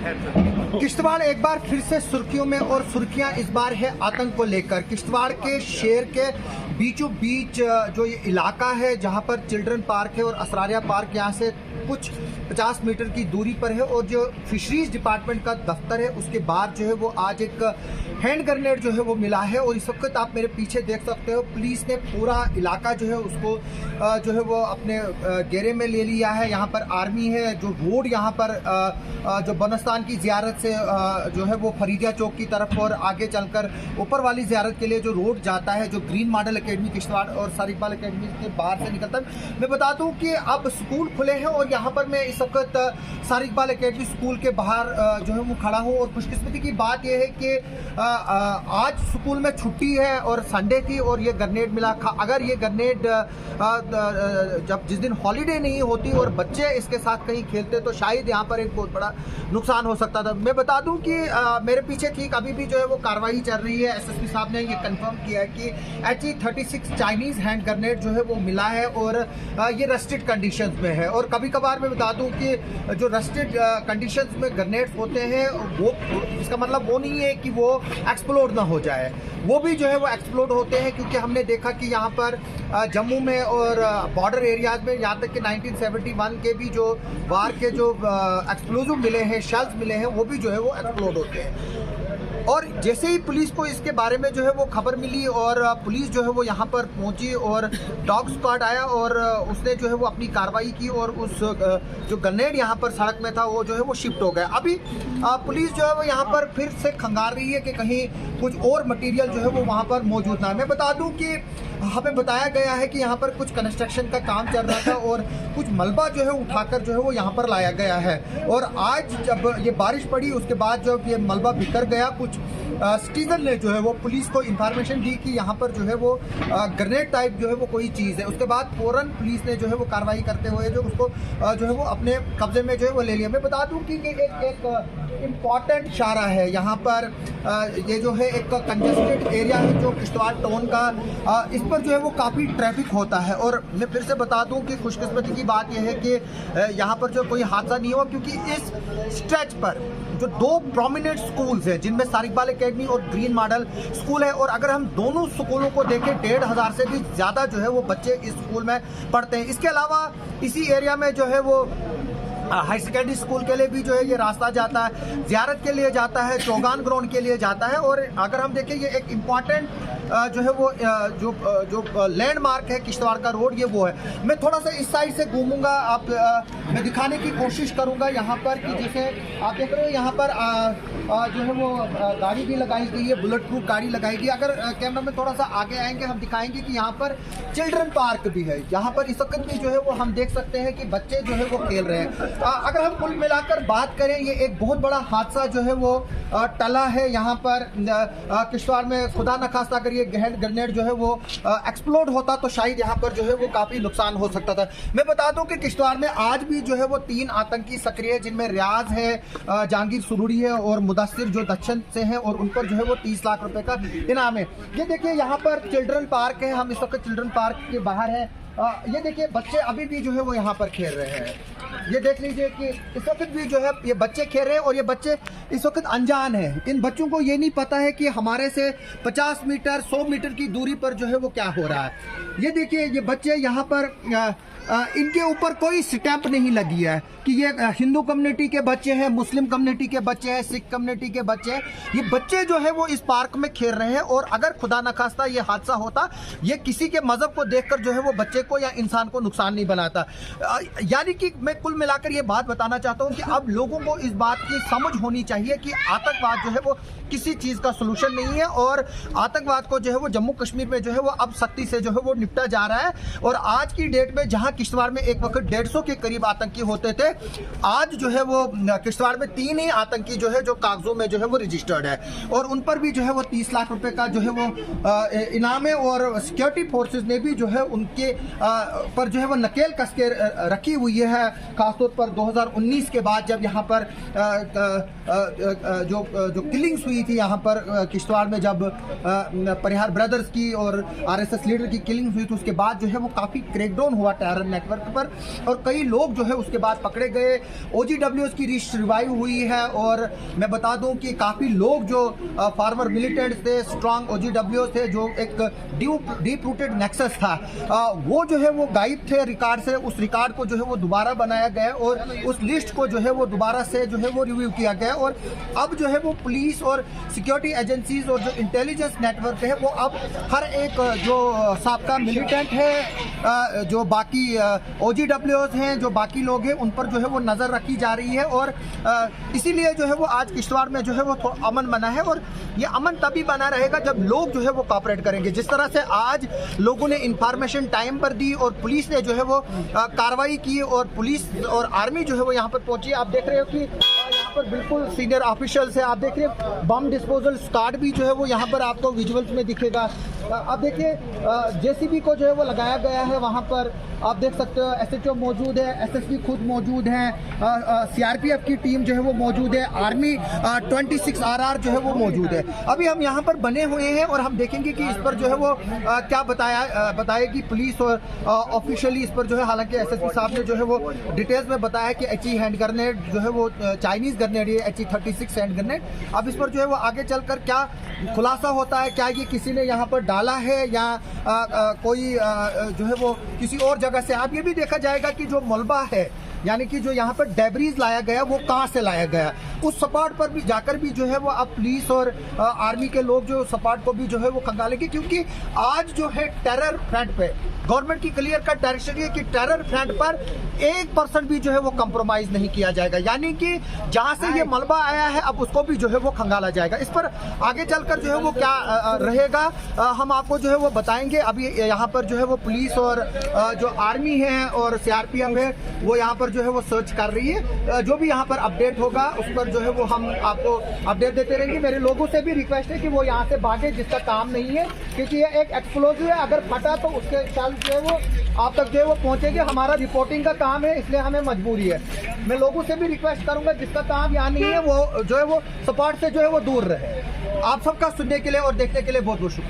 किश्तवाड़ एक बार फिर से सुर्खियों में और सुर्खियां इस बार है आतंक को लेकर। किश्तवाड़ के शहर के बीचों बीच जो ये इलाका है जहां पर चिल्ड्रन पार्क है और असरारिया पार्क यहाँ से कुछ 50 मीटर की दूरी पर है और जो फिशरीज डिपार्टमेंट का दफ्तर है उसके बाहर जो है वो आज एक हैंड ग्रेनेड जो है वो मिला है। और इस वक्त आप मेरे पीछे देख सकते हो पुलिस ने पूरा इलाका जो है उसको जो है वो अपने घेरे में ले लिया है। यहाँ पर आर्मी है। जो रोड यहाँ पर जो बनस्तान की ज़ियारत से जो है वो फरीदिया चौक की तरफ और आगे चलकर ऊपर वाली ज़ियारत के लिए जो रोड जाता है जो ग्रीन मॉडल एकेडमी किश्तवाड़ और सार इकबाल एकेडमी के बाहर से निकलता है। मैं बता दूं कि अब स्कूल खुले हैं और यहाँ पर मैं इस वक्त सार इकबाल एकेडमी स्कूल के बाहर जो है वो खड़ा हूँ। और खुशकिस्मती की बात यह है कि आज स्कूल में छुट्टी है और संडे थी और ये ग्रेनेड मिला। अगर ये ग्रेनेड जब जिस दिन हॉलीडे नहीं होती और बच्चे इसके साथ कहीं खेलते तो शायद यहाँ पर एक बहुत बड़ा नुकसान हो सकता था। मैं बता दूं कि मेरे पीछे ठीक अभी भी जो है वो कार्रवाई चल रही है। एसएसपी साहब ने ये कंफर्म किया है कि HE-36 चाइनीज हैंड ग्रेनेड जो है वो मिला है और ये रस्टेड कंडीशंस में है। और कभी कभार मैं बता दूं कि जो रस्टेड कंडीशंस में ग्रेनेड्स होते हैं वो इसका मतलब वो नहीं है कि वो एक्सप्लोड ना हो जाए, वो भी जो है वो एक्सप्लोड होते हैं। क्योंकि हमने देखा कि यहाँ पर जम्मू में और बॉर्डर एरियाज में यहाँ तक कि 1971 के भी जो वार के जो एक्सप्लोजिव मिले हैं, शेल्स मिले हैं, वो भी जो है वो एक्सप्लोड होते हैं। और जैसे ही पुलिस को इसके बारे में जो है वो खबर मिली और पुलिस जो है वो यहाँ पर पहुंची और डॉग स्क्वाड आया और उसने जो है वो अपनी कार्रवाई की और उस जो ग्रेनेड यहाँ पर सड़क में था वो जो है वो शिफ्ट हो गया। अभी पुलिस जो है वो यहाँ पर फिर से खंगार रही है कि कहीं कुछ और मटेरियल जो है वो वहाँ पर मौजूद ना है। मैं बता दूँ कि हमें बताया गया है कि यहाँ पर कुछ कंस्ट्रक्शन का काम चल रहा था और कुछ मलबा जो है उठाकर जो है वो यहाँ पर लाया गया है। और आज जब ये बारिश पड़ी उसके बाद जब ये मलबा बिखर गया, कुछ सिटीजन ने जो है वो पुलिस को इंफॉर्मेशन दी कि यहाँ पर जो है वो ग्रेनेड टाइप जो है वो कोई चीज़ है। उसके बाद फौरन पुलिस ने जो है वो कार्रवाई करते हुए जो उसको जो है वो अपने कब्जे में जो है वो ले लिया। मैं बता दूं कि ये एक इम्पॉर्टेंट इशारा है। यहाँ पर ये जो है एक कंजेस्टेड एरिया है जो किश्तवाड़ टाउन का, इस पर जो है वो काफ़ी ट्रैफिक होता है। और मैं फिर से बता दूं कि खुशकिस्मती की बात यह है कि यहाँ पर जो कोई हादसा नहीं हुआ क्योंकि इस स्ट्रेच पर जो दो प्रोमिनेंट स्कूल्स हैं जिनमें सार इकबाल एकेडमी और ग्रीन मॉडल स्कूल है और अगर हम दोनों स्कूलों को देखें 1500 से भी ज़्यादा जो है वो बच्चे इस स्कूल में पढ़ते हैं। इसके अलावा इसी एरिया में जो है वो हाई सेकेंडरी स्कूल के लिए भी जो है ये रास्ता जाता है, ज़ियारत के लिए जाता है, चौगान ग्राउंड के लिए जाता है। और अगर हम देखें ये एक इम्पॉर्टेंट जो है वो जो लैंडमार्क है किश्तवाड़ का रोड, ये वो है। मैं थोड़ा सा इस साइड से घूमूंगा, मैं दिखाने की कोशिश करूंगा यहाँ पर कि जैसे आप देख रहे हो यहाँ पर जो है वो गाड़ी भी लगाई गई है, बुलेट प्रूफ गाड़ी लगाई गई। अगर कैमरा में थोड़ा सा आगे आएंगे हम दिखाएंगे कि यहाँ पर चिल्ड्रन पार्क भी है। यहाँ पर इस वक्त भी जो है वो हम देख सकते हैं कि बच्चे जो है वो खेल रहे हैं। अगर हम कुल मिलाकर बात करें ये एक बहुत बड़ा हादसा जो है वो टला है यहाँ पर किश्तवाड़ में। खुदा न खास्ता अगर ये हैंड ग्रेनेड जो है वो एक्सप्लोड होता तो शायद यहाँ पर जो है वो काफ़ी नुकसान हो सकता था। मैं बता दूं कि किश्तवाड़ में आज भी जो है वो 3 आतंकी सक्रिय है जिनमें रियाज है, जहांगीर सुरूरी है और मुदस्सिर जो दक्षिण से हैं और उन पर जो है वो 30 लाख रुपए का इनाम है। ये देखिए यहाँ पर चिल्ड्रन पार्क है, हम इस वक्त चिल्ड्रन पार्क के बाहर हैं। ये देखिए बच्चे अभी भी जो है वो यहाँ पर खेल रहे हैं। ये देख लीजिए कि इस वक्त भी जो है ये बच्चे खेल रहे हैं और ये बच्चे इस वक्त अनजान हैं। इन बच्चों को ये नहीं पता है कि हमारे से 50 मीटर 100 मीटर की दूरी पर जो है वो क्या हो रहा है। ये देखिए ये बच्चे यहाँ पर इनके ऊपर कोई स्टैंप नहीं लगी है कि ये हिंदू कम्युनिटी के बच्चे हैं, मुस्लिम कम्युनिटी के बच्चे हैं, सिख कम्युनिटी के बच्चे हैं। ये बच्चे जो है वो इस पार्क में खेल रहे हैं और अगर खुदा न खास्ता ये हादसा होता, ये किसी के मजहब को देखकर जो है वो बच्चे को या इंसान को नुकसान नहीं बनाता। यानी कि मैं कुल मिलाकर ये बात बताना चाहता हूँ कि अब लोगों को इस बात की समझ होनी चाहिए कि आतंकवाद जो है वो किसी चीज़ का सोल्यूशन नहीं है और आतंकवाद को जो है वो जम्मू कश्मीर में जो है वो अब सख्ती से जो है वो निपटा जा रहा है। और आज की डेट में जहाँ किश्तवाड़ में एक वक्त 150 के करीब आतंकी होते थे, आज जो है वो किश्तवाड़ में 3 ही आतंकी जो है जो कागजों में जो है वो रजिस्टर्ड है और उन पर भी जो है वो 30 लाख रुपए का जो है वो इनाम है। और सिक्योरिटी फोर्सेस ने भी जो है उनके पर जो है वो नकेल कस के रखी हुई है, खासतौर पर 2019 के बाद जब यहाँ पर जो किलिंग्स हुई थी यहाँ पर किश्तवाड़ में, जब परिहार ब्रदर्स की और आरएसएस लीडर की किलिंग हुई, तो उसके बाद जो है वो काफ़ी क्रैकडाउन हुआ टेरर नेटवर्क पर और कई लोग जो है उसके बाद पकड़े गए। OGWs की रिवाइव हुई है और मैं बता दूं कि काफ़ी लोग जो फार्मर मिलिटेंट्स थे, स्ट्रांग OGWs थे, जो एक डीप रूटेड नेक्सस था, वो जो है वो गायब थे रिकॉर्ड से। उस रिकॉर्ड को जो है वो दोबारा बनाया गया और उस लिस्ट को जो है वो दोबारा से जो है वो रिव्यू किया गया और अब जो है वो पुलिस और सिक्योरिटी एजेंसीज और जो इंटेलिजेंस नेटवर्क है वो अब हर एक जो साबका मिलिटेंट है, जो बाकी OGWs हैं, जो बाकी लोग हैं, उन पर जो है वो नज़र रखी जा रही है और इसीलिए जो है वो आज किश्तवाड़ में जो है वो अमन बना है और ये अमन तभी बना रहेगा जब लोग जो है वो कोऑपरेट करेंगे। जिस तरह से आज लोगों ने इंफॉर्मेशन टाइम पर दी और पुलिस ने जो है वो कार्रवाई की और पुलिस और आर्मी जो है वो यहाँ पर पहुंची। आप देख रहे हो कि यहाँ पर बिल्कुल सीनियर ऑफिशियल्स है, आप देख रहे हो बम डिस्पोजल स्क्वाड भी जो है वो यहाँ पर आपको विजुअल्स में दिखेगा। आप देखिए JCB को जो है वो लगाया गया है वहाँ पर, आप देख सकते हो SHO मौजूद है, SSP खुद मौजूद हैं, CRPF की टीम जो है वो मौजूद है, आर्मी 26 RR जो है वो मौजूद है। अभी हम यहाँ पर बने हुए हैं और हम देखेंगे कि इस पर जो है वो क्या बताएगी पुलिस और ऑफिशियली इस पर जो है, हालांकि SSP साहब ने जो है वो डिटेल्स में बताया कि HE हैंड ग्रेनेड जो है वो चाइनीज़ ग्रेनेड है, HE 36 हैंड ग्रेनेड। अब इस पर जो है वो आगे चलकर क्या खुलासा होता है, क्या ये किसी ने यहाँ पर डाला है या कोई जो है वो किसी और जगह से। अब ये भी देखा जाएगा कि जो मलबा है, यानी कि जो यहाँ पर डेब्रीज लाया गया वो कहाँ से लाया गया, उस स्पॉट पर भी जाकर भी जो है वो अब पुलिस और आर्मी के लोग जो स्पॉट को भी जो है वो खंगालेंगे, क्योंकि आज जो है टेरर फ्रंट पे गवर्नमेंट की क्लियर कट डायरेक्शन है कि टेरर फ्रंट पर 1% भी जो है वो कंप्रोमाइज नहीं किया जाएगा। यानी कि जहां से ये मलबा आया है अब उसको भी जो है वो खंगाला जाएगा। इस पर आगे चलकर जो है वो क्या रहेगा हम आपको जो है वो बताएंगे। अभी यहाँ पर जो है वो पुलिस और जो आर्मी है और CRPF है वो यहाँ पर जो है वो सर्च कर रही है। जो भी यहाँ पर अपडेट होगा उस पर जो है वो हम आपको अपडेट देते रहेंगे। मेरे लोगों से भी रिक्वेस्ट है कि वो यहाँ से भागे जिसका काम नहीं है, क्योंकि ये एक एक्सप्लोजिव है, अगर फटा तो उसके चाल जो है वो आप तक जो है वो पहुंचेंगे। हमारा रिपोर्टिंग का काम है, इसलिए हमें मजबूरी है। मैं लोगों से भी रिक्वेस्ट करूंगा जिसका काम यहाँ नहीं है वो जो है वो स्पॉट से जो है वो दूर रहे। आप सबका सुनने के लिए और देखने के लिए बहुत बहुत शुक्रिया।